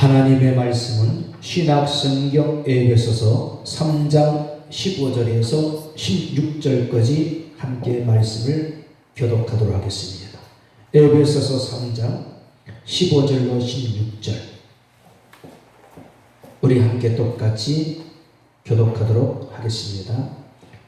하나님의 말씀은 신약성경 에베소서 3장 15절에서 16절까지 함께 말씀을 교독하도록 하겠습니다. 에베소서 3장 15절로 16절 우리 함께 똑같이 교독하도록 하겠습니다.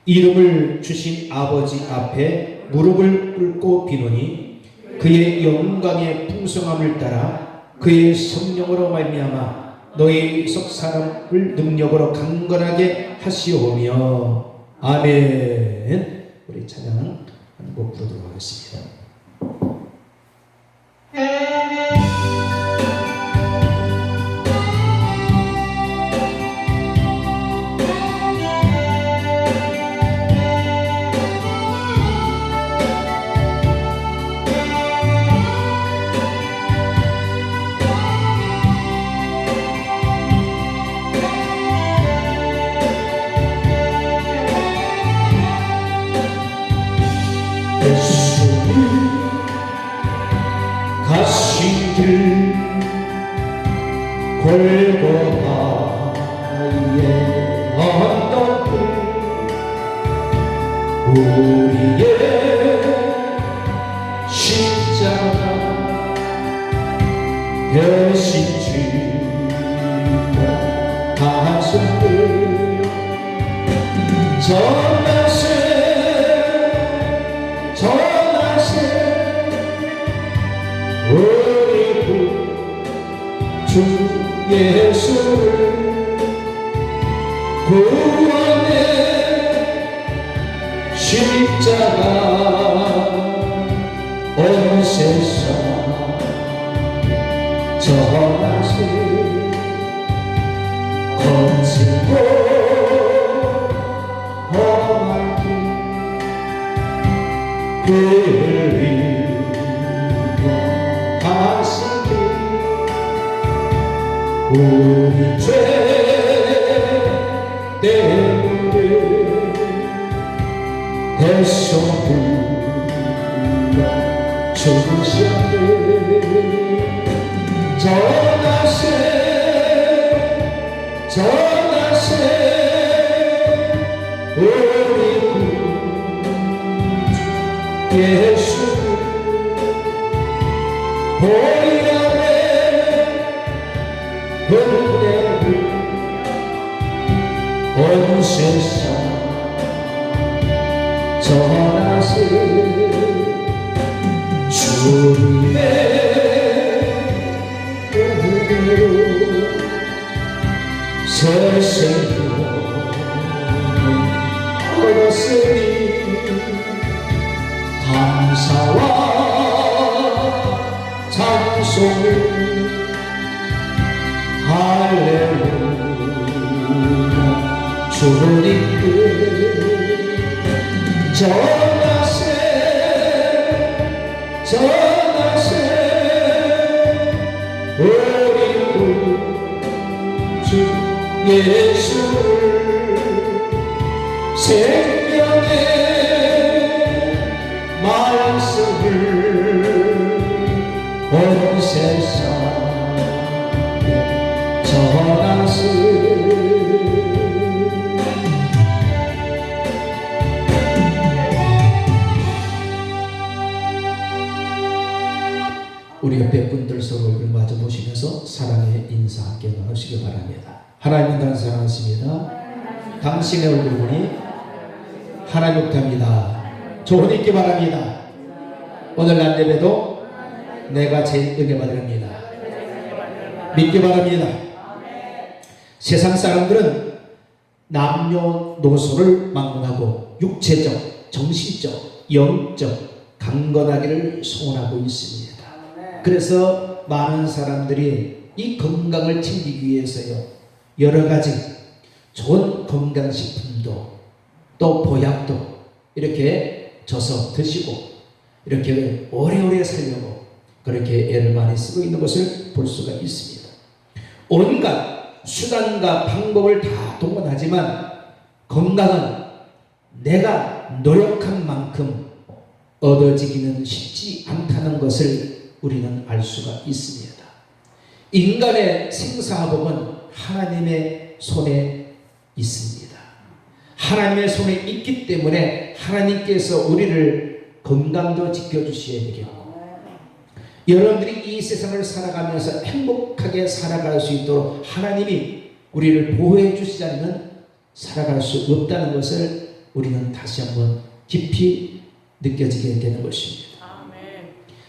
이름을 주신 아버지 앞에 무릎을 꿇고 비노니 그의 영광의 풍성함을 따라 그의 성령으로 말미암아 너희 속 사람을 능력으로 강건하게 하시오며 아멘. 우리 찬양 한 곡 부르도록 하겠습니다. 가신 길 골고다의 언덕길 우리의 십자가 대신 주가 가셨길 전하세 우리 주 예수를 구원의 십자가 온 세상 전하시 거치고 험한 길 우리 죄 때문에 애써 불러 죽으셨네. 전하세 우리 구주 예수를 보혈에 은혜를 온 세상 전하세 주님의 은혜로 새 생명 얻었으니 감사와 찬송을 할렐루야 주님께 전하세 우리 구주 예수를 생명의 말씀을 온 세상 전하세. 우리 옆에 분들 서로 얼굴 마주 보시면서 사랑의 인사 함께 나누시기 바랍니다. 하나님은 단 사랑하십니다. 당신의 얼굴 보니 하나님답니다. 좋은 있기 바랍니다. 오늘 날 예배도 내가 제일 은혜 받으렵니다. 믿기 바랍니다. 세상 사람들은 남녀노소를 막론하고 육체적, 정신적, 영적 강건하기를 소원하고 있습니다. 그래서 많은 사람들이 이 건강을 챙기기 위해서요 여러 가지 좋은 건강식품도 또 보약도 이렇게 줘서 드시고 이렇게 오래오래 살려고 그렇게 애를 많이 쓰고 있는 것을 볼 수가 있습니다. 온갖 수단과 방법을 다 동원하지만 건강은 내가 노력한 만큼 얻어지기는 쉽지 않다는 것을 우리는 알 수가 있습니다. 인간의 생사화복은 하나님의 손에 있습니다. 하나님의 손에 있기 때문에 하나님께서 우리를 건강도 지켜주셔야 되겠고, 여러분들이 이 세상을 살아가면서 행복하게 살아갈 수 있도록 하나님이 우리를 보호해 주시지 않으면 살아갈 수 없다는 것을 우리는 다시 한번 깊이 느껴지게 되는 것입니다.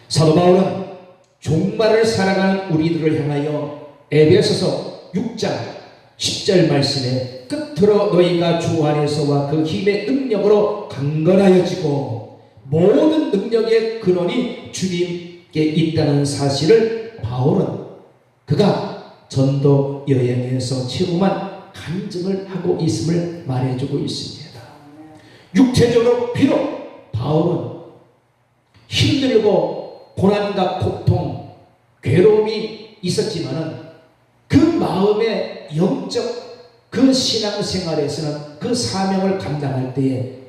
사도 바울은 종말을 살아가는 우리들을 향하여 에베소서 6장 10절 말씀에 끝으로 너희가 주 안에서와 그 힘의 능력으로 강건하여지고 모든 능력의 근원이 주님께 있다는 사실을 바울은 그가 전도 여행에서 체험한 간증을 하고 있음을 말해주고 있습니다. 육체적으로 비록 바울은 힘들고 고난과 고통, 괴로움이 있었지만은 그 마음의 영적 그 신앙생활에서는 그 사명을 감당할 때에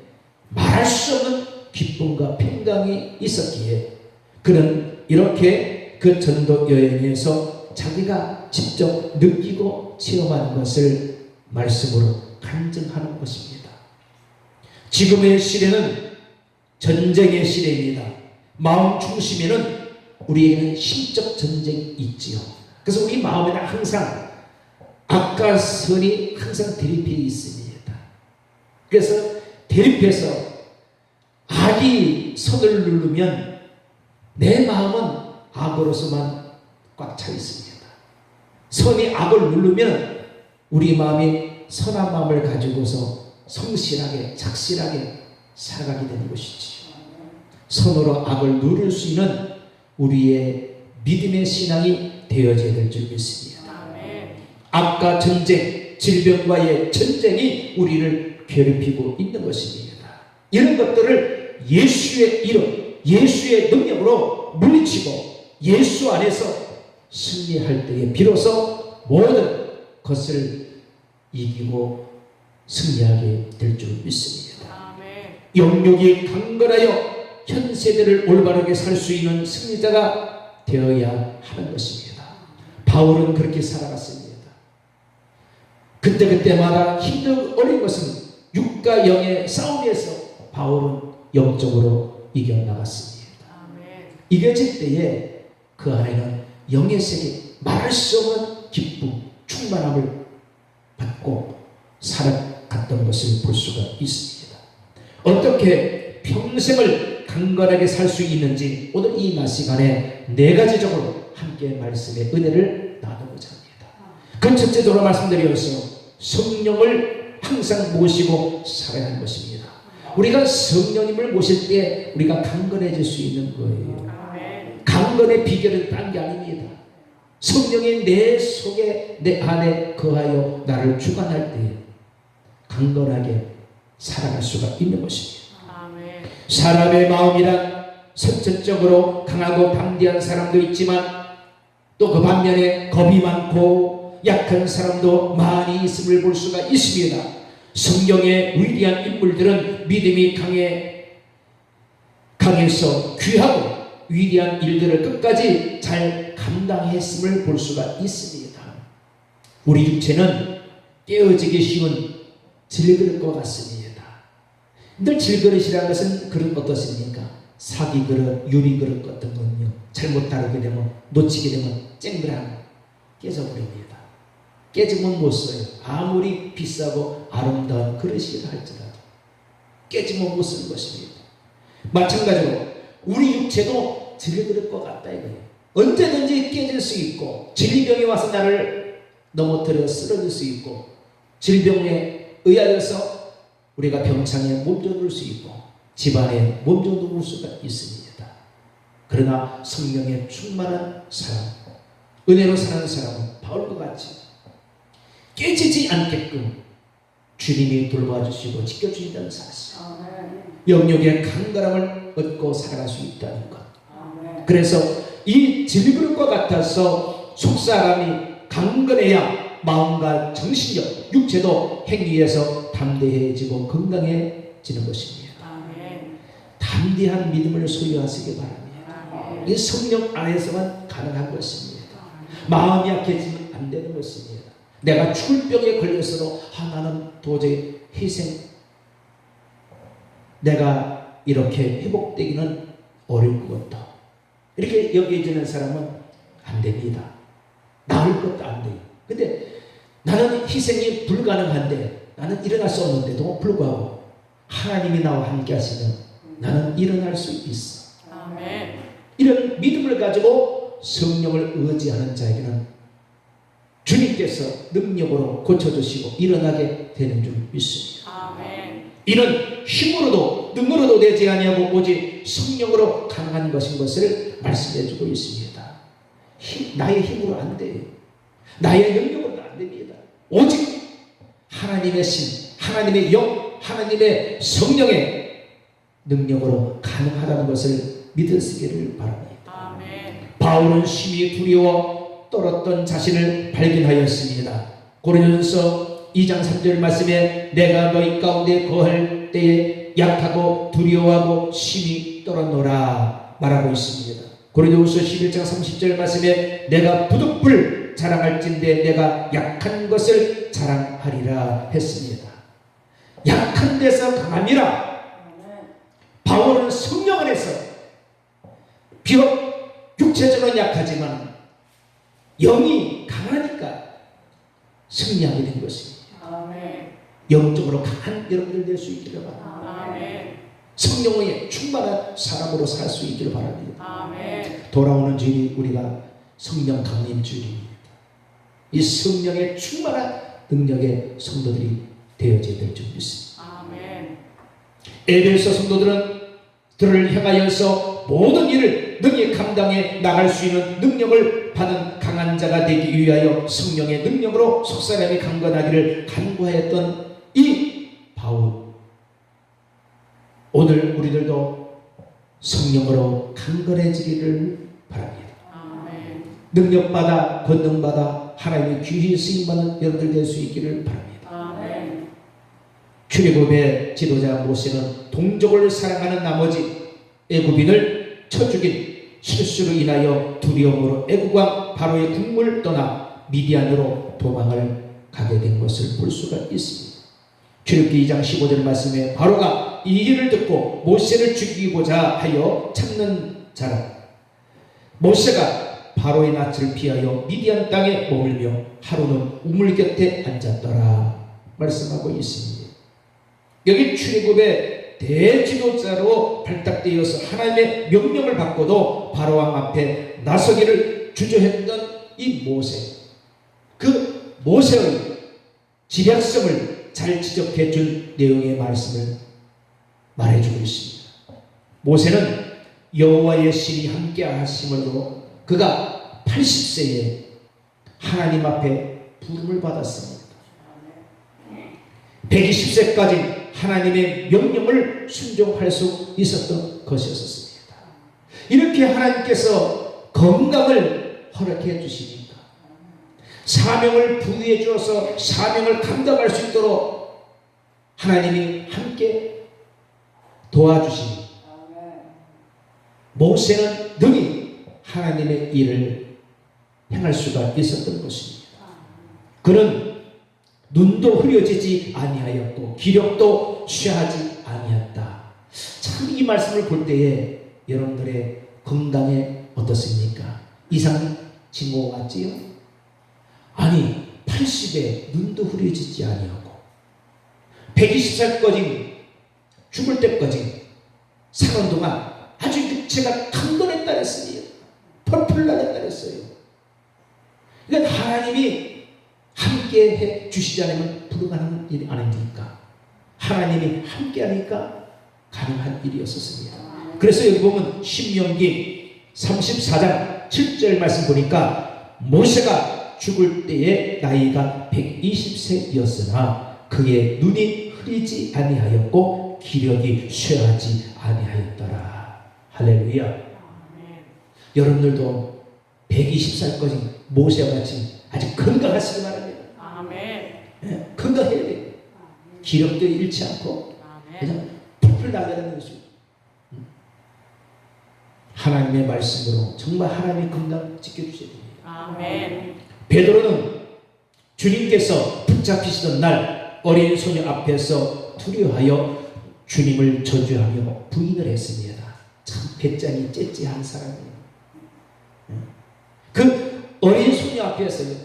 말할 수 없는 기쁨과 평강이 있었기에 그는 이렇게 그 전도 여행에서 자기가 직접 느끼고 체험하는 것을 말씀으로 간증하는 것입니다. 지금의 시대는 전쟁의 시대입니다. 마음 중심에는 우리에게는 심적 전쟁이 있지요. 그래서 우리 마음에는 항상 악과 선이 항상 대립해 있습니다. 그래서 대립해서 악이 선을 누르면 내 마음은 악으로서만 꽉 차 있습니다. 선이 악을 누르면 우리 마음이 선한 마음을 가지고서 성실하게 착실하게 살아가게 되는 것이지요. 선으로 악을 누릴 수 있는 우리의 믿음의 신앙이 되어져야 될 줄 믿습니다. 악과 전쟁, 질병과의 전쟁이 우리를 괴롭히고 있는 것입니다. 이런 것들을 예수의 이름, 예수의 능력으로 물리치고 예수 안에서 승리할 때에 비로소 모든 것을 이기고 승리하게 될 줄 믿습니다. 영육이 강건하여 현 세대를 올바르게 살 수 있는 승리자가 되어야 하는 것입니다. 바울은 그렇게 살아갔습니다. 그때마다 힘들고 어려운 것은 육과 영의 싸움에서 바울은 영적으로 이겨나갔습니다. 이겨질 때에 그 안에는 영의 세계, 말할 수 없는 기쁨, 충만함을 받고 살아갔던 것을 볼 수가 있습니다. 어떻게 평생을 강건하게 살 수 있는지 오늘 이 낮 시간에 네 가지적으로 함께 말씀의 은혜를 나누고자 합니다. 그 첫째적으로 말씀드렸어요. 성령을 항상 모시고 살아야 하는 것입니다. 우리가 성령님을 모실 때 우리가 강건해질 수 있는 거예요. 강건의 비결은 딴 게 아닙니다. 성령이 내 속에 내 안에 거하여 나를 주관할 때 강건하게 살아갈 수가 있는 것입니다. 사람의 마음이란 선천적으로 강하고 담대한 사람도 있지만 또 그 반면에 겁이 많고 약한 사람도 많이 있음을 볼 수가 있습니다. 성경의 위대한 인물들은 믿음이 강해서 귀하고 위대한 일들을 끝까지 잘 감당했음을 볼 수가 있습니다. 우리 육체는 깨어지기 쉬운 질그릇과 같습니다. 늘 질그릇이라는 것은 그릇 어떻습니까? 사기 그릇, 유리 그릇 같은 건요, 잘못 다루게 되면, 놓치게 되면 쨍그랑 깨져버립니다. 깨지면 못 써요. 아무리 비싸고 아름다운 그릇이라 할지라도 깨지면 못 쓰는 것입니다. 마찬가지로 우리 육체도 질그릇과 같다 이거예요. 언제든지 깨질 수 있고 질병이 와서 나를 넘어뜨려 쓰러질 수 있고 질병에 의하여서 우리가 병상에 몸져둘 수 있고 집안에 몸져둘 수가 있습니다. 그러나 성령에 충만한 사람, 은혜로 사는 사람은 바울과 같이 깨지지 않게끔 주님이 돌봐주시고 지켜주신다는 사실, 영역의 강건함을 얻고 살아갈 수 있다는 것. 그래서 이 질그릇과 같아서 속사람이 강건해야 마음과 정신력, 육체도 행위에서 담대해지고 건강해지는 것입니다. 담대한 믿음을 소유하시기 바랍니다. 이 성령 안에서만 가능한 것입니다. 마음이 약해지면 안 되는 것입니다. 내가 죽을 병에 걸려서도 나는 도저히 내가 이렇게 회복되기는 어려울 것도 이렇게 여겨지는 사람은 안 됩니다. 나을 것도 안 돼요. 근데 나는 희생이 불가능한데 나는 일어날 수 없는데도 불구하고 하나님이 나와 함께 하시면 나는 일어날 수 있어. 아멘. 이런 믿음을 가지고 성령을 의지하는 자에게는 주님께서 능력으로 고쳐주시고 일어나게 되는 줄 믿습니다. 아멘. 이는 힘으로도 능으로도 되지 아니하고 오직 성령으로 가능한 것인 것을 말씀해 주고 있습니다. 나의 힘으로 안 돼요. 나의 능력으로도 안 됩니다. 오직 하나님의 신, 하나님의 영, 하나님의 성령의 능력으로 가능하다는 것을 믿으시기를 바랍니다. 아멘. 바울은 심히 두려워 떨었던 자신을 발견하였습니다. 고린도전서 2장 3절 말씀에 내가 너희 가운데 거할 때에 약하고 두려워하고 심히 떨었노라 말하고 있습니다. 고린도후서 11장 30절 말씀에 내가 부득불 자랑할진대 내가 약한 것을 자랑하리라 했습니다. 약한 데서 강함이라. 바울은 성령 안에서 비록 육체적으로 약하지만 영이 강하니까 승리하게 된 것입니다. 아멘. 영적으로 강한 여러분들 될 수 있기를 바랍니다. 아멘. 성령의 충만한 사람으로 살 수 있기를 바랍니다. 아멘. 돌아오는 주일이 우리가 성령 강림 주일입니다. 이 성령의 충만한 능력의 성도들이 되어져야 될 줄 믿습니다. 아멘. 에베소 성도들은 들을 향하여서 모든 일을 능히 감당해 나갈 수 있는 능력을 받은 강한 자가 되기 위하여 성령의 능력으로 속사람이 강건하기를 간구하였던 이 바울, 오늘 우리들도 성령으로 강건해지기를 바랍니다. 아멘. 능력받아 권능받아 하나님의 귀히 쓰임받는 여러분들 될 수 있기를 바랍니다. 아멘. 출애굽의 지도자 모세는 동족을 사랑하는 나머지 애굽인을 쳐 죽인 실수로 인하여 두려움으로 애국왕 바로의 국문을 떠나 미디안으로 도망을 가게 된 것을 볼 수가 있습니다. 출애굽기 2장 15절 말씀에 바로가 이 일을 듣고 모세를 죽이고자 하여 찾는 자라. 모세가 바로의 낯을 피하여 미디안 땅에 머물며 하루는 우물 곁에 앉았더라 말씀하고 있습니다. 여기 출애굽의 대지도자로 발탁되어서 하나님의 명령을 받고도 바로왕 앞에 나서기를 주저했던 이 모세, 그 모세의 지략성을 잘 지적해 준 내용의 말씀을 말해주고 있습니다. 모세는 여호와의 신이 함께 하심으로 그가 80세에 하나님 앞에 부름을 받았습니다. 120세까지 하나님의 명령을 순종할 수 있었던 것이었습니다. 이렇게 하나님께서 건강을 허락해 주시니까 사명을 부여해 주어서 사명을 감당할 수 있도록 하나님이 함께 도와주시니 모세는 능히 하나님의 일을 행할 수가 있었던 것입니다. 그는 눈도 흐려지지 아니하였고 기력도 취하지 아니했다. 참 이 말씀을 볼 때에 여러분들의 건강에 어떻습니까? 이상 징후 같지요? 아니 80에 눈도 흐려지지 아니하고 120살까지 죽을 때까지 사는 동안 아주 육체가 강건했다 했습니다. 펄펄 나겠다 했어요. 그러니까 하나님이 함께 해 주시지 않으면 불가능한 일이 아닙니까? 하나님이 함께 하니까 가능한 일이었었습니다. 그래서 여기 보면 신명기 34장 7절 말씀 보니까 모세가 죽을 때의 나이가 120세였으나 그의 눈이 흐리지 아니하였고 기력이 쇠하지 아니하였더라. 할렐루야. 아멘. 여러분들도 120살까지 모세와 같이 아주 건강하시기 바랍니다. 아멘. 예, 건강해야 돼요. 기력도 잃지 않고 아멘. 그냥 풀풀 나가는 것입니다. 하나님의 말씀으로 정말 하나님의 건강 지켜주셔야 됩니다. 아멘. 베드로는 주님께서 붙잡히시던 날 어린 소녀 앞에서 두려워하여 주님을 저주하며 부인을 했습니다. 참 배짱이 째째한 사람이에요. 그 어린 소녀 앞에서요,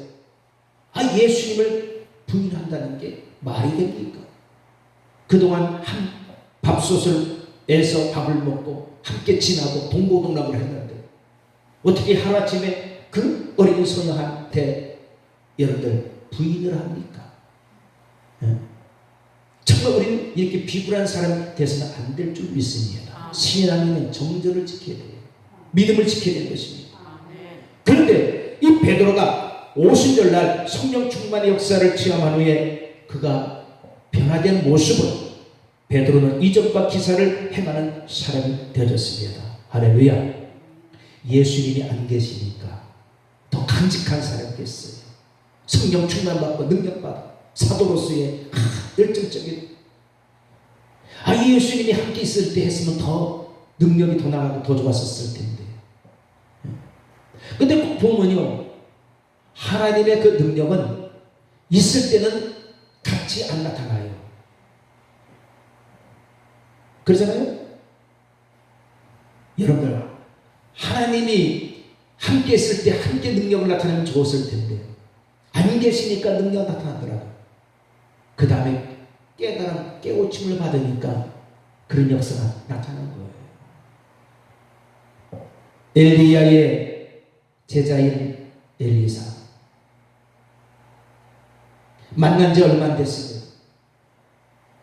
예수님을 부인한다는 게 말이 됩니까? 그동안 한 밥솥에서 밥을 먹고 함께 지나고 동고동락을 했는데 어떻게 하루아침에 그 어린 소녀한테 여러분들 부인을 합니까? 정말 우리는 이렇게 비굴한 사람이 돼서는 안 될 줄 믿습니다. 신앙인은 정절을 지켜야 돼요. 믿음을 지켜야 되는 것입니다. 그런데 이 베드로가 오순절날 성령 충만의 역사를 체험한 후에 그가 변화된 모습으로 베드로는 이적과 기사를 행하는 사람이 되어졌습니다. 할렐루야. 예수님이 안 계시니까 더 간직한 사람이겠어요. 성령 충만받고 능력받아 사도로서의 열정적인 예수님이 함께 있을 때 했으면 더 능력이 더 나가고 더 좋았었을 텐데. 근데 꼭 보면요, 하나님의 그 능력은 있을 때는 같이 안 나타나요. 그러잖아요? 여러분들, 하나님이 함께 있을 때 함께 능력을 나타내면 좋았을 텐데 안 계시니까 능력 나타나더라고요. 그 다음에 깨달음, 깨우침을 받으니까 그런 역사가 나타난 거예요. 엘리야의 제자인 엘리사, 만난 지 얼마 안 됐어요.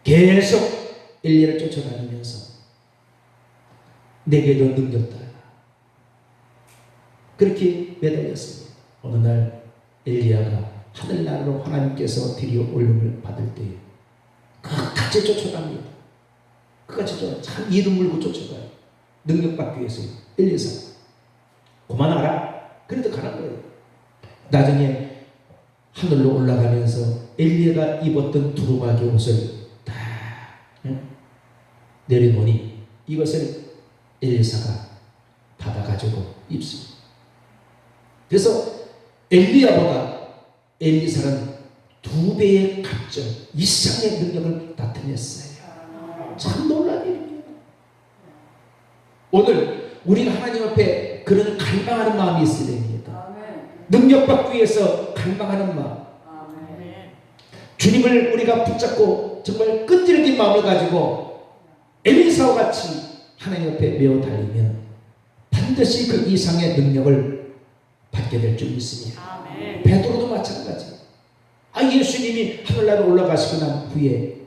계속 엘리야를 쫓아다니면서 내게도 능력 달라, 그렇게 매달렸습니다. 어느 날 엘리야가 하늘나라로 하나님께서 들여올림을 받을 때에 끝까지 쫓아갑니다. 끝까지 쫓아가요. 참 이름 물고 쫓아가요. 능력 받기 위해서요. 엘리사 그만하라. 그래도 가는 거예요. 나중에 하늘로 올라가면서 엘리야가 입었던 두루마기 옷을 다 내려놓으니 이것을 엘리사가 받아가지고 입습니다. 그래서 엘리야보다 엘리사는 2배의 갑절 이상의 능력을 나타냈어요. 참 놀라운 일입니다. 오늘 우리가 하나님 앞에 그런 갈망하는 마음이 있어야 됩니다. 능력 받기 위해서 갈망하는 마음. 주님을 우리가 붙잡고 정말 끈질긴 마음을 가지고 엘리사와 같이 하나님 앞에 메어 달리면 반드시 그 이상의 능력을 받게 될 줄 믿습니다. 베드로도 마찬가지. 예수님이 하늘나라로 올라가시고 난 후에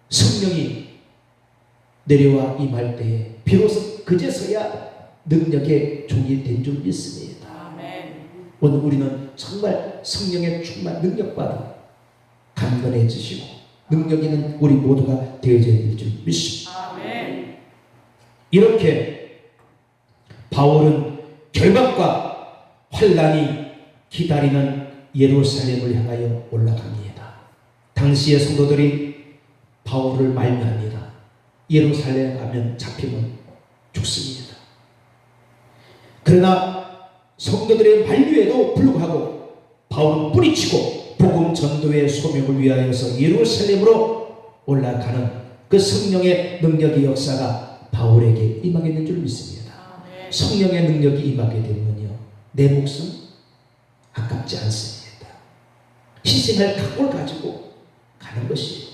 성령이 내려와 임할 때에 비로소 그제서야 능력의 종이 된 줄 믿습니다. 오늘 우리는 정말 성령의 충만 능력받아 강건해지시고 능력 있는 우리 모두가 되어져야 될 줄 믿습니다. 이렇게 바울은 결박과 환난이 기다리는 예루살렘을 향하여 올라갑니다. 당시의 성도들이 바울을 말미합니다. 예루살렘 가면 잡히면 죽습니다. 그러나 성도들의 만류에도 불구하고 바울은 뿌리치고 복음 전도의 소명을 위하여서 예루살렘으로 올라가는 그 성령의 능력의 역사가 바울에게 임하게 된 줄 믿습니다. 성령의 능력이 임하게 되면요, 내 목숨 아깝지 않습니다. 희생할 각오를 가지고 가는 것이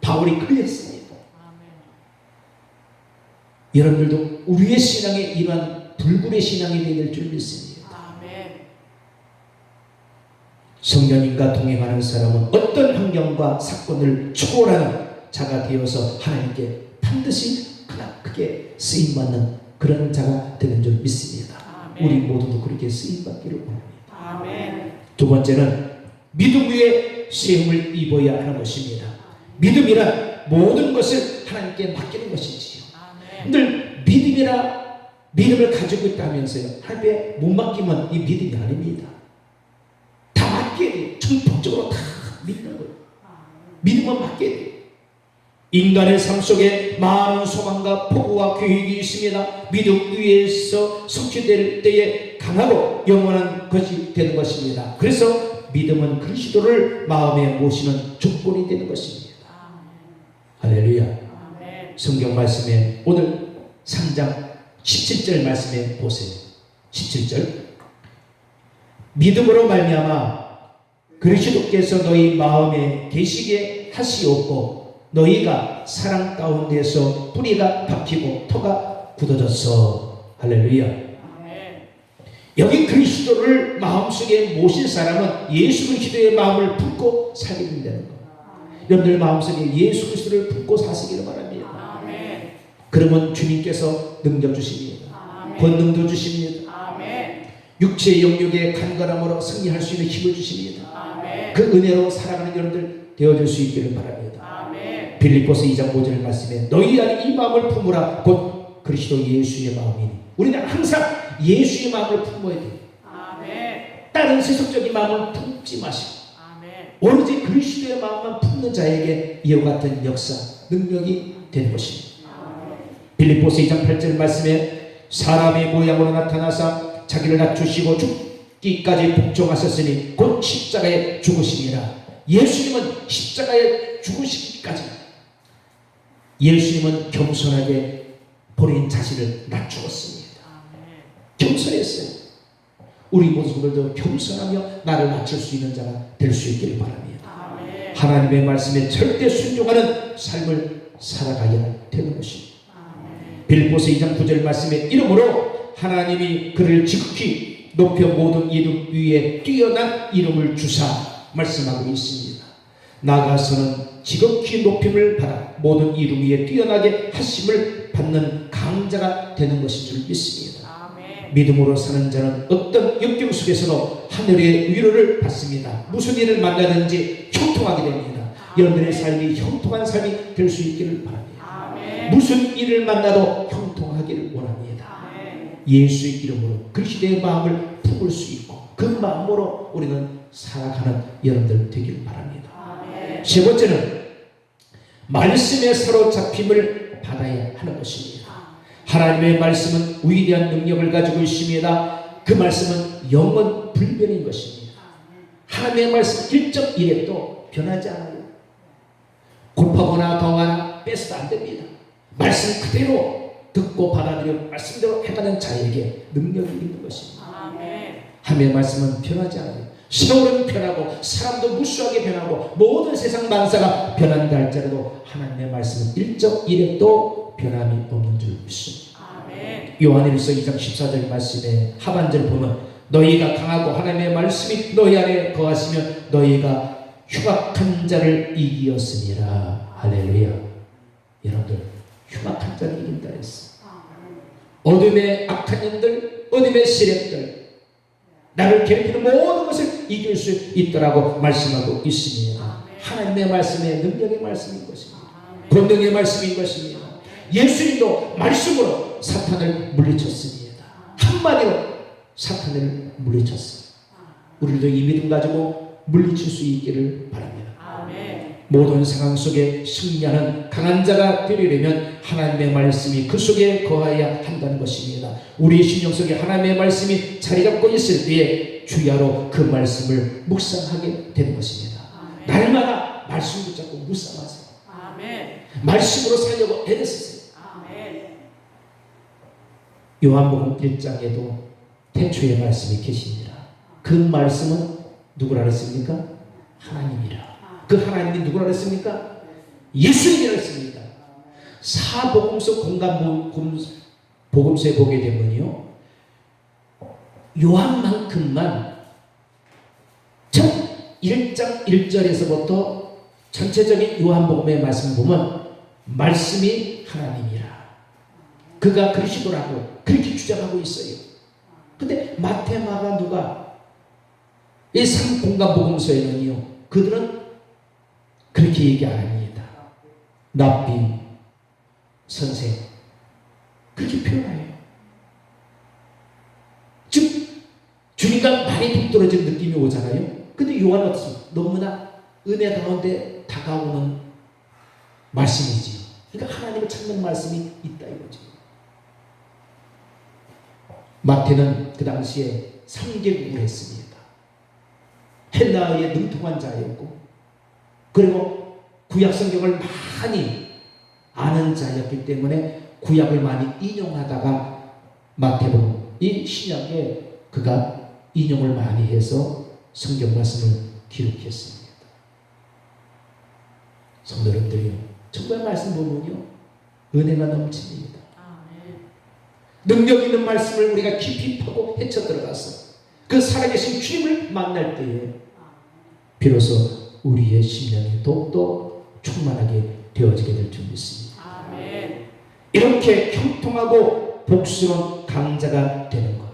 바울이 그랬습니다. 여러분들도 우리의 신앙에 이러한 불굴의 신앙이 될 줄 믿습니다. 성령님과 동행하는 사람은 어떤 환경과 사건을 초월하는 자가 되어서 하나님께 반드시 크게 쓰임받는 그런 자가 되는 줄 믿습니다. 우리 모두도 그렇게 쓰임받기를 원합니다. 두 번째는 믿음 위에 시험을 입어야 하는 것입니다. 믿음이란 모든 것을 하나님께 맡기는 것이지요. 늘 믿음을 가지고 있다면서요, 하나님께 못 맡기면 이 믿음이 아닙니다. 다 맡겨야 돼요. 전폭적으로 다 믿는 거예요. 믿음은 맡겨야 돼요. 인간의 삶 속에 많은 소망과 포부와 계획이 있습니다. 믿음 위에서 성취될 때에 강하고 영원한 것이 되는 것입니다. 그래서 믿음은 그리스도를 마음에 모시는 조건이 되는 것입니다. 할렐루야. 아멘. 성경 말씀에 오늘 3장 17절 말씀에 보세요. 17절 믿음으로 말미암아 그리스도께서 너희 마음에 계시게 하시옵고 너희가 사랑 가운데서 뿌리가 박히고 터가 굳어졌어. 할렐루야. 아멘. 여기 그리스도를 마음속에 모실 사람은 예수 그리스도의 마음을 품고 살게 된다는 것. 여러분들 마음속에 예수 그리스도를 품고 사시기를 바랍니다. 아멘. 그러면 주님께서 능력 주십니다. 아멘. 권능도 주십니다. 아멘. 육체의 영역에 간절함으로 승리할 수 있는 힘을 주십니다. 아멘. 그 은혜로 살아가는 여러분들 되어줄 수 있기를 바랍니다. 아멘. 빌립보서 2장 5절 말씀에 너희 안에 이 마음을 품으라 곧 그리스도 예수의 마음이니 우리는 항상 예수의 마음을 품어야 돼요. 아멘. 다른 세속적인 마음을 품지 마시고 아멘. 오로지 그리스도의 마음만 품는 자에게 이와 같은 역사, 능력이 되는 것입니다. 빌립보서 2장 8절 말씀에 사람의 모양으로 나타나사 자기를 낮추시고 죽기까지 복종하셨으니 곧 십자가에 죽으심이라. 예수님은 십자가에 죽으시기까지 예수님은 겸손하게 본인 자신을 낮추었습니다. 겸손했어요. 우리 모두들도 겸손하며 나를 낮출 수 있는 자가 될 수 있기를 바랍니다. 아멘. 하나님의 말씀에 절대 순종하는 삶을 살아가야 되는 것입니다. 빌립보서 2장 9절 말씀에 이름으로 하나님이 그를 지극히 높여 모든 이름 위에 뛰어난 이름을 주사 말씀하고 있습니다. 나아가서는 지극히 높임을 받아 모든 이름 위에 뛰어나게 하심을 받는 강자가 되는 것인 줄 믿습니다. 아멘. 믿음으로 사는 자는 어떤 역경 속에서도 하늘의 위로를 받습니다. 무슨 일을 만나든지 형통하게 됩니다. 여러분들의 삶이 형통한 삶이 될 수 있기를 바랍니다. 아멘. 무슨 일을 만나도 형통하기를 원합니다. 아멘. 예수의 이름으로 그리스도의 마음을 품을 수 있고 그 마음으로 우리는 살아가는 여러분들 되기를 바랍니다. 아멘. 세 번째는 말씀에 사로잡힘을 받아야 하는 것입니다. 하나님의 말씀은 위대한 능력을 가지고 있습니다. 그 말씀은 영원 불변인 것입니다. 하나님의 말씀 1.1에도 변하지 않아요. 곱하거나 더하거나 빼서도 안 됩니다. 말씀 그대로 듣고 받아들여 말씀대로 해가는 자에게 능력이 있는 것입니다. 아멘. 하나님의 말씀은 변하지 않아요. 세월은 변하고 사람도 무수하게 변하고 모든 세상 만사가 변한다 할지라도 하나님의 말씀은 1.1에도 변함이 없는 줄 믿습니다. 아멘. 요한일서 2장 14절 말씀에 하반절 보면 너희가 강하고 하나님의 말씀이 너희 안에 거하시면 너희가 흉악한 자를 이기었으니라. 할렐루야. 여러분들 흉악한 자를 이긴다 했어. 어둠의 악한 년들, 어둠의 세력들, 나를 괴롭히는 모든 것을 이길 수 있더라고 말씀하고 있습니다. 하나님의 말씀의 능력의 말씀인 것입니다. 권능의 말씀인 것입니다. 예수님도 말씀으로 사탄을 물리쳤습니다. 한마디로 사탄을 물리쳤어요. 우리도 이 믿음 가지고 물리칠 수 있기를 바랍니다. 아멘. 모든 상황 속에 승리하는 강한 자가 되려면 하나님의 말씀이 그 속에 거해야 한다는 것입니다. 우리 신령 속에 하나님의 말씀이 자리 잡고 있을 때에 주야로 그 말씀을 묵상하게 되는 것입니다. 아멘. 날마다 말씀 붙잡고 묵상하세요. 아멘. 말씀으로 살려고 애를 쓰세요. 아멘. 요한복음 1장에도 태초의 말씀이 계십니다. 그 말씀은 누구라 그랬습니까? 하나님이라. 그 하나님이 누구라 그랬습니까? 예수님이라 했습니다. 사복음서 공간 복음서에 보게 되면요, 요한만큼만 첫 1장 1절에서부터 전체적인 요한복음의 말씀 보면 말씀이 하나님이라, 그가 그리스도라고 그렇게 주장하고 있어요. 근데 마태, 마가, 누가 이 3공간 복음서에는요, 그들은 그렇게 얘기 안 합니다. 랍비, 선생, 그렇게 표현해요. 즉 주님과 많이 동떨어진 느낌이 오잖아요. 근데 요한은 어떻습니까? 너무나 은혜 가운데 다가오는 말씀이지요. 그러니까 하나님을 찾는 말씀이 있다 이거죠. 마태는 그 당시에 3개국을 했습니다. 헬라어에 능통한 자였고, 그리고 구약 성경을 많이 아는 자였기 때문에 구약을 많이 인용하다가 마태복음, 이 신약에 그가 인용을 많이 해서 성경 말씀을 기록했습니다. 성도 여러분들이요, 정말 말씀 보면요, 은혜가 넘칩니다. 능력 있는 말씀을 우리가 깊이 파고 헤쳐 들어가서 그 살아계신 주님을 만날 때에 비로소 우리의 심령이 더욱더 충만하게 되어지게 될 줄 믿습니다. 아멘. 이렇게 형통하고 복스러운 강자가 되는 것,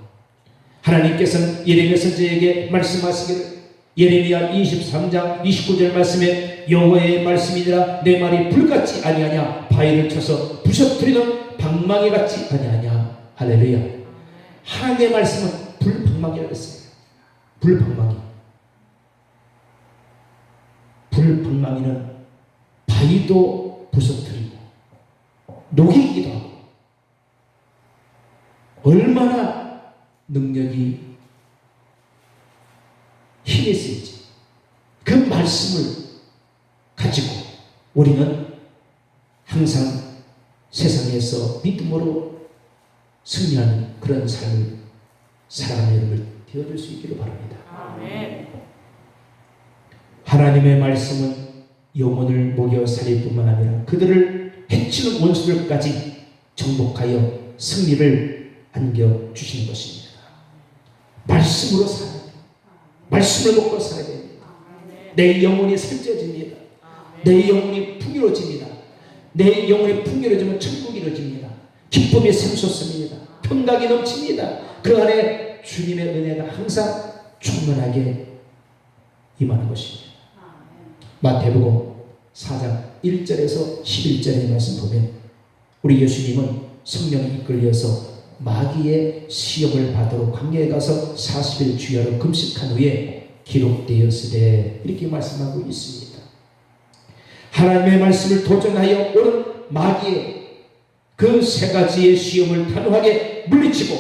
하나님께서는 예레미야 선지자에게 말씀하시기를, 예레미야 23장 29절 말씀에 여호와의 말씀이니라 내 말이 불같이 아니하냐, 바위를 쳐서 부셔뜨리는 방망이 같지 아니하냐. 할렐루야. 하나님의 말씀은 불방망이라고 했어요. 불방망이. 불방망이는 바위도 부서뜨리고 녹이기도 하고, 얼마나 능력이 힘이 있을지 그 말씀을 가지고 우리는 항상 세상에서 믿음으로 승리하는 그런 삶을 살아가는 여러분을 되어줄 수 있기를 바랍니다. 아멘. 하나님의 말씀은 영혼을 먹여 살릴 뿐만 아니라 그들을 해치는 원수들까지 정복하여 승리를 안겨주시는 것입니다. 말씀으로 살아야 돼요. 말씀을 먹고 살아야 됩니다. 내 영혼이 살쪄집니다. 내 영혼이 풍요로워집니다. 내 영혼이 풍요로워지면 천국이 이루어집니다. 기쁨이 샘솟습니다. 평강이 넘칩니다. 그 안에 주님의 은혜가 항상 충만하게 임하는 것입니다. 마태복음 4장 1절에서 11절의 말씀 보면 우리 예수님은 성령에 이끌려서 마귀의 시험을 받으러 광야에 가서 40일 주야로 금식한 후에 기록되었으되 이렇게 말씀하고 있습니다. 하나님의 말씀을 도전하여 오는 마귀의 그 세 가지의 시험을 단호하게 물리치고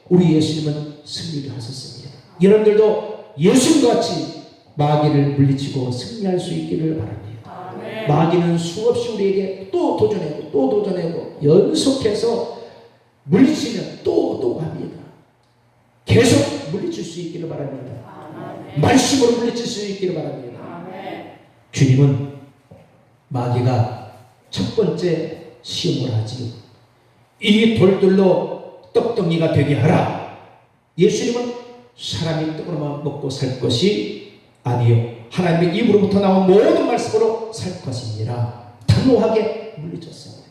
우리 예수님은 승리를 하셨습니다. 여러분들도 예수님과 같이 마귀를 물리치고 승리할 수 있기를 바랍니다. 아멘. 마귀는 수없이 우리에게 또 도전하고 또 도전하고 연속해서 물리치면 또 합니다. 계속 물리칠 수 있기를 바랍니다. 아멘. 말씀으로 물리칠 수 있기를 바랍니다. 아멘. 주님은 마귀가 첫 번째 시험을 하지요. 이 돌들로 떡덩이가 되게 하라. 예수님은 사람이 떡으로만 먹고 살 것이 아니요 하나님의 입으로부터 나온 모든 말씀으로 살 것이니라. 단호하게 물리쳤습니다.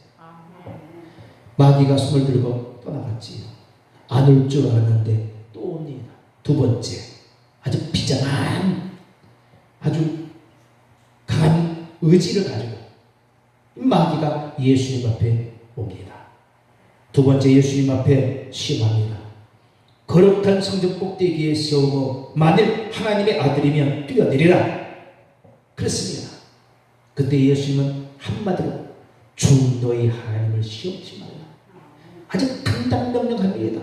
마귀가 손을 들고 떠나갔지요. 안 올 줄 알았는데 또 옵니다. 두 번째, 아주 비장한 아주 강한 의지를 가지고 마귀가 예수님 앞에 옵니다. 두 번째, 예수님 앞에 시험합니다. 거룩한 성전 꼭대기에 세우고 만일 하나님의 아들이면 뛰어내리라. 그렇습니다. 그때 예수님은 한마디로 주 너희 하나님을 시험치 말라. 아주 강단명령합니다.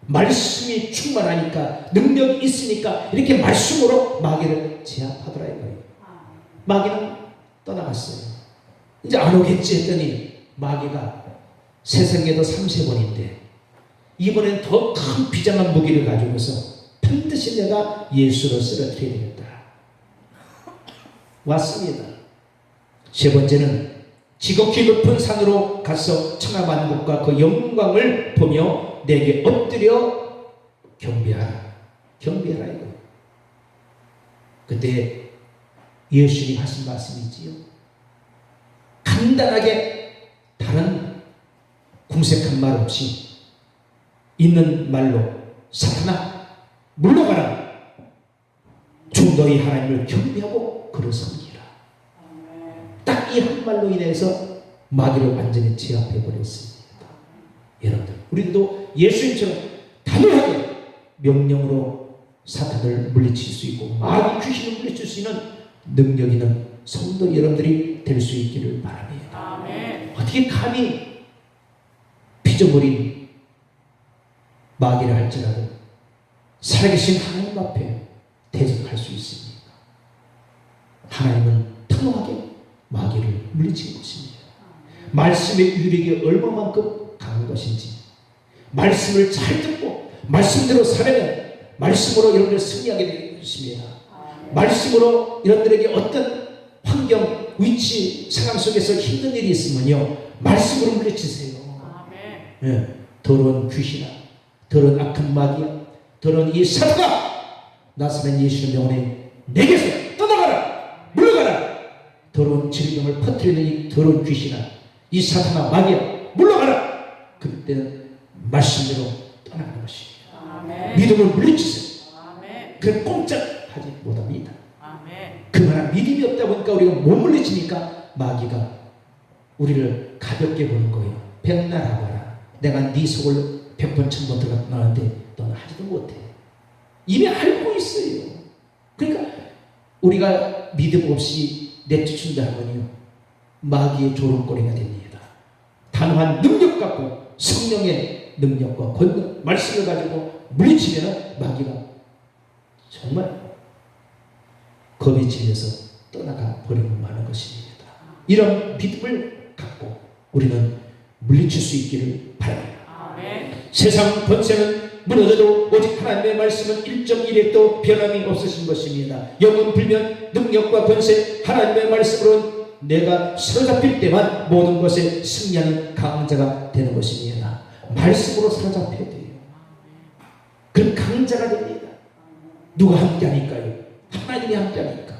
말씀이 충만하니까, 능력이 있으니까 이렇게 말씀으로 마귀를 제압하더라 이거예요. 마귀는 떠나갔어요. 이제 안 오겠지 했더니 마귀가 세상에도 3세번인데 이번엔 더 큰 비장한 무기를 가지고서 반드시 내가 예수로 쓰러뜨려야 되겠다. 왔습니다. 세 번째는 지극히 높은 산으로 가서 천하만국과 그 영광을 보며 내게 엎드려 경배하라. 경배하라 이거. 그때 예수님이 하신 말씀이지요. 간단하게 다른 궁색한 말 없이 있는 말로 사탄아 물러가라. 주 너희 하나님을 경배하고 그를 섬기라. 딱 이 한 말로 인해서 마귀를 완전히 제압해 버렸습니다. 여러분들 우리도 예수님처럼 단호하게 명령으로 사탄을 물리칠 수 있고 마귀 귀신을 물리칠 수 있는 능력 있는 성도 여러분들이 될 수 있기를 바랍니다. 아멘. 어떻게 감히 빚어버린 마귀라 할지라도 살아계신 하나님 앞에 대적할 수 있습니까? 하나님은 단호하게 마귀를 물리친 것입니다. 말씀의 유력이 얼마만큼 강한 것인지, 말씀을 잘 듣고 말씀대로 살면 말씀으로 여러분들 승리하게 되는 것입니다. 말씀으로 여러분들에게 어떤 환경, 위치, 상황 속에서 힘든 일이 있으면요, 말씀으로 물리치세요. 예, 더러운 귀신아, 더러운 악한 마귀야, 더러운 이 사탄아, 나사렛 예수의 명원에 내게서 떠나가라, 물러가라. 더러운 질병을 퍼뜨리는 이 더러운 귀신아, 이 사탄아, 마귀야, 물러가라. 그때는 말씀대로 떠나가는 것입니다. 믿음을 물리치세요. 그럼 꼼짝하지 못합니다. 그만한 믿음이 없다 보니까 우리가 못 물리치니까 마귀가 우리를 가볍게 보는 거예요. 백날 봐라. 내가 네 속을 100번 1000번 들어갔는데 너는 하지도 못해. 이미 알고 있어요. 그러니까 우리가 믿음 없이 내쫓는다 하면요, 마귀의 조롱거리가 됩니다. 단호한 능력 갖고 성령의 능력과 권능, 말씀을 가지고 물리치면 마귀가 정말 겁이 질려서 떠나가 버리고 마는 것입니다. 이런 믿음을 갖고 우리는 물리칠 수 있기를 바랍니다. 세상 번세는 무너져도 오직 하나님의 말씀은 1.1핵도 변함이 없으신 것입니다. 영원 불면 능력과 번세 하나님의 말씀으로 내가 사로잡힐 때만 모든 것에 승리하는 강자가 되는 것입니다. 말씀으로 사로잡혀야 돼요. 그럼 강자가 됩니다. 누가 함께하니까요? 하나님이 함께하니까.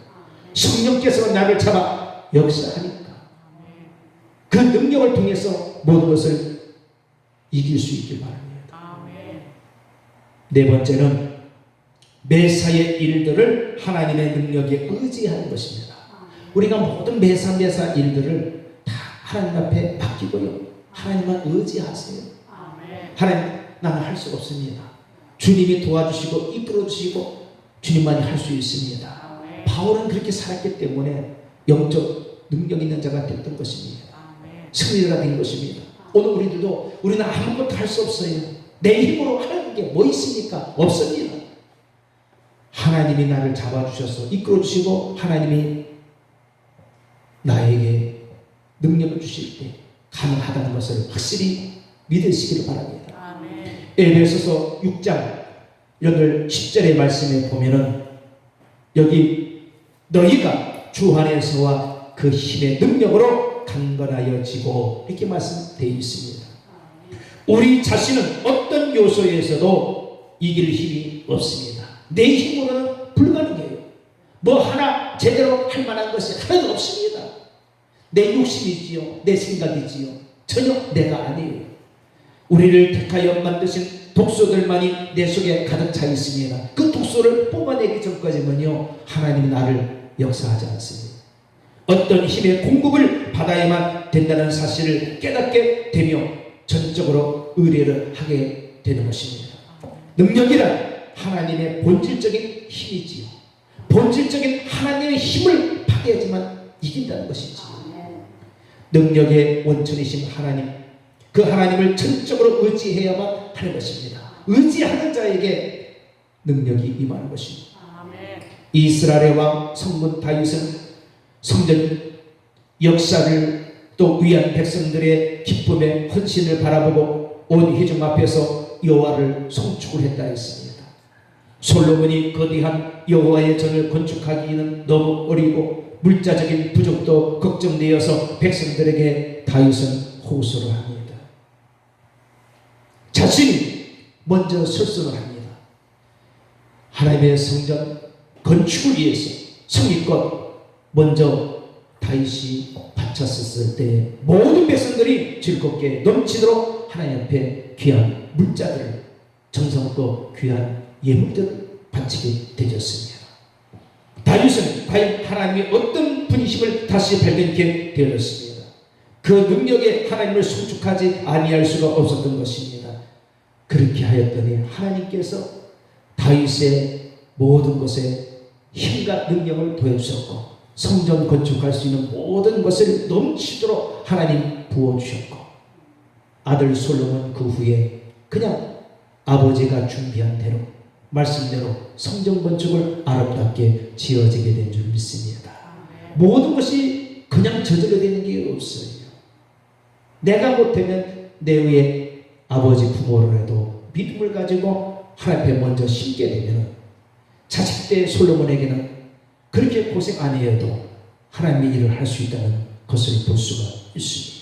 성령께서 나를 잡아 역사하니까. 그 능력을 통해서 모든 것을 이길 수 있길 바랍니다. 네 번째는 매사의 일들을 하나님의 능력에 의지하는 것입니다. 우리가 모든 매사 일들을 다 하나님 앞에 맡기고요, 하나님만 의지하세요. 하나님, 나는 할 수 없습니다. 주님이 도와주시고 이끌어주시고 주님만이 할 수 있습니다. 바울은 그렇게 살았기 때문에 영적 능력 있는 자가 됐던 것입니다. 승리자가 된 것입니다. 오늘 우리는 아무것도 할 수 없어요. 내 힘으로 하는 게 뭐 있습니까? 없습니다. 하나님이 나를 잡아주셔서 이끌어주시고 하나님이 나에게 능력을 주실 때 가능하다는 것을 확실히 믿으시기를 바랍니다. 에베소서 6장 10절의 말씀에 보면은 여기 너희가 주 안에서와 그 힘의 능력으로 강건하여지고 이렇게 말씀되어 있습니다. 우리 자신은 어떤 요소에서도 이길 힘이 없습니다. 내 힘으로는 불가능해요. 뭐 하나 제대로 할 만한 것이 하나도 없습니다. 내 욕심이지요, 내 생각이지요, 전혀 내가 아니에요. 우리를 택하여 만드신 독소들만이 내 속에 가득 차 있습니다. 그 독소를 뽑아내기 전까지는요, 하나님이 나를 역사하지 않습니다. 어떤 힘의 공급을 받아야만 된다는 사실을 깨닫게 되며 전적으로 의뢰를 하게 되는 것입니다. 능력이란 하나님의 본질적인 힘이지요. 본질적인 하나님의 힘을 받아야지만 이긴다는 것이지요. 능력의 원천이신 하나님, 그 하나님을 전적으로 의지해야만 하는 것입니다. 의지하는 자에게 능력이 임하는 것입니다. 이스라엘의 왕 성문 다윗은 성전 역사를 또 위한 백성들의 기쁨의 헌신을 바라보고 온 회중 앞에서 여호와를 송축을 했다 했습니다. 솔로몬이 거대한 여호와의 전을 건축하기는 너무 어리고 물자적인 부족도 걱정되어서 백성들에게 다윗은 호소를 합니다. 자신이 먼저 설득을 합니다. 하나님의 성전 건축을 위해서 성의껏 먼저 다윗이 바쳤을 때 모든 백성들이 즐겁게 넘치도록 하나님 앞에 귀한 물자들을, 정성껏 귀한 예물들을 바치게 되었습니다. 다윗은 과연 하나님의 어떤 분이심을 다시 발견하게 되었습니다. 그 능력에 하나님을 송축하지 아니할 수가 없었던 것입니다. 그렇게 하였더니 하나님께서 다윗의 모든 것에 힘과 능력을 더해주셨고 성전 건축할 수 있는 모든 것을 넘치도록 하나님 부어주셨고 아들 솔로몬 그 후에 그냥 아버지가 준비한 대로 말씀대로 성전 건축을 아름답게 지어지게 된 줄 믿습니다. 모든 것이 그냥 저절로 되는 게 없어요. 내가 못하면 내 위에 아버지 부모로라도 믿음을 가지고 하나님 앞에 먼저 심게 되면 자식 때 솔로몬에게는 그렇게 고생 안 해도 하나님의 일을 할 수 있다는 것을 볼 수가 있습니다.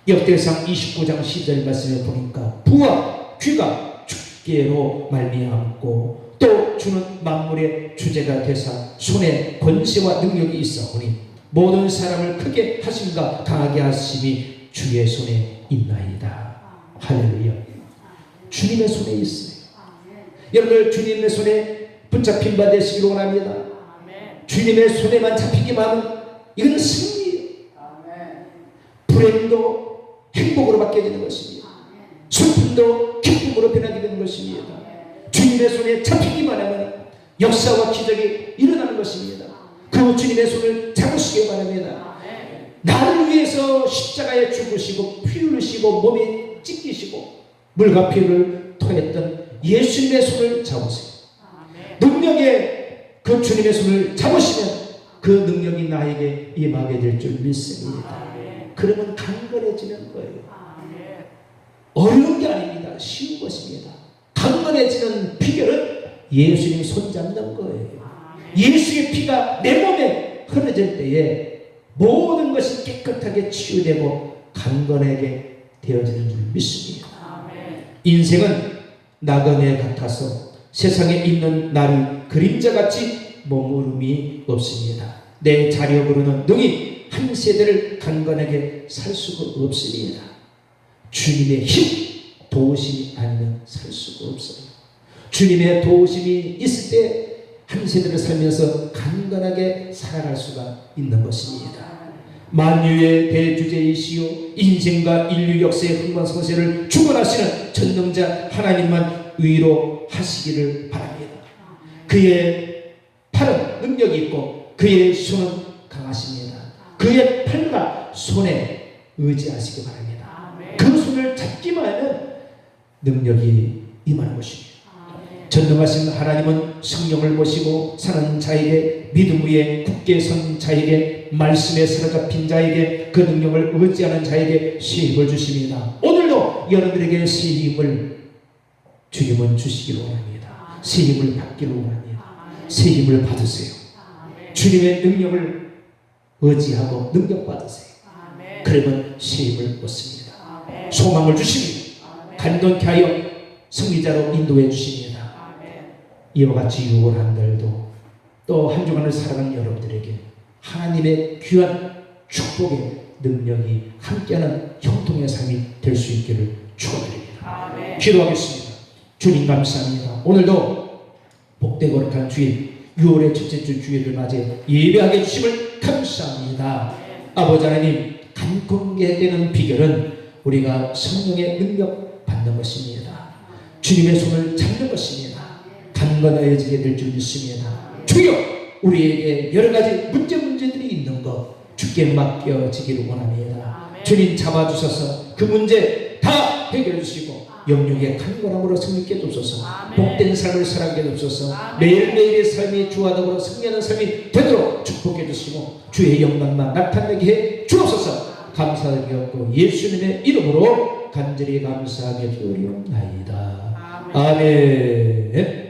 역대상 29장 10절 말씀에 보니까 부와 귀가 주께로 말미암고 또 주는 만물의 주제가 되사 손에 권세와 능력이 있사오니 모든 사람을 크게 하심과 강하게 하심이 주의 손에 있나이다. 할렐루야. 주님의 손에 있어요. 여러분들 주님의 손에 붙잡힌 바 되시기를 원합니다. 주님의 손에만 잡히기만 하면 이건 승리예요. 불행도 행복으로 바뀌어지는 것입니다. 슬픔도 기쁨으로 변하게 되는 것입니다. 주님의 손에 잡히기만 하면 역사와 기적이 일어나는 것입니다. 그 주님의 손을 잡으시기 바랍니다. 나를 위해서 십자가에 죽으시고 피 흘리시고 몸에 찢기시고 물과 피를 토했던 예수님의 손을 잡으세요. 능력의 그 주님의 손을 잡으시면 그 능력이 나에게 임하게 될 줄 믿습니다. 그러면 강건해지는 거예요. 어려운 게 아닙니다. 쉬운 것입니다. 강건해지는 비결은 예수님 손 잡는 거예요. 예수의 피가 내 몸에 흐르질 때에 모든 것이 깨끗하게 치유되고 강건하게 되어지는 줄 믿습니다. 인생은 나그네 같아서 세상에 있는 나를 그림자같이 머무름이 없습니다. 내 자력으로는 능히 한 세대를 강건하게 살 수가 없습니다. 주님의 힘, 도우심이 아니면 살 수가 없어요. 주님의 도우심이 있을 때 한 세대를 살면서 강건하게 살아갈 수가 있는 것입니다. 만유의 대주제이시요 인생과 인류 역사의 흥망성쇠를 주관하시는 전능자 하나님만 위로하시기를 바랍니다. 그의 팔은 능력이 있고 그의 손은 강하십니다. 그의 팔과 손에 의지하시기 바랍니다. 그 손을 잡기만 하면 능력이 임하는 것입니다. 전능하신 하나님은 성령을 모시고 사는 자에게 믿음 위에 굳게 선 자에게 말씀에 사로잡힌 자에게 그 능력을 의지하는 자에게 새 힘을 주십니다. 오늘도 여러분들에게 새 힘을 주님은 주시기를 원합니다. 새 힘을 받기를 원합니다. 새 힘을 받으세요. 주님의 능력을 의지하고 능력 받으세요. 그러면 새 힘을 얻습니다. 소망을 주십니다. 간동케 하여 승리자로 인도해 주십니다. 이와 같이 6월 한 달도 또 한 주간을 살아가는 여러분들에게 하나님의 귀한 축복의 능력이 함께하는 형통의 삶이 될 수 있기를 축원드립니다. 기도하겠습니다. 주님 감사합니다. 오늘도 복되고 거룩한 주일 6월의 첫째 주 주일을 맞이해 예배하게 해주심을 감사합니다. 아버지 하나님, 강건하게 되는 비결은 우리가 성령의 능력 받는 것입니다. 주님의 손을 잡는 것입니다. 강건해지게 될 줄 믿습니다. 주여, 우리에게 여러 가지 문제들이 있는 것 주께 맡겨지기를 원합니다. 주님 잡아주셔서 그 문제 다 해결해 주시고 영육의 강건함으로 승리케 돕소서. 복된 삶을 살아가게 돕소서. 매일매일의 삶이 주와 더불어 승리하는 삶이 되도록 축복해 주시고 주의 영광만 나타내게 해 주옵소서. 감사드리옵고 예수님의 이름으로 간절히 감사하게 드리옵나이다. 아멘.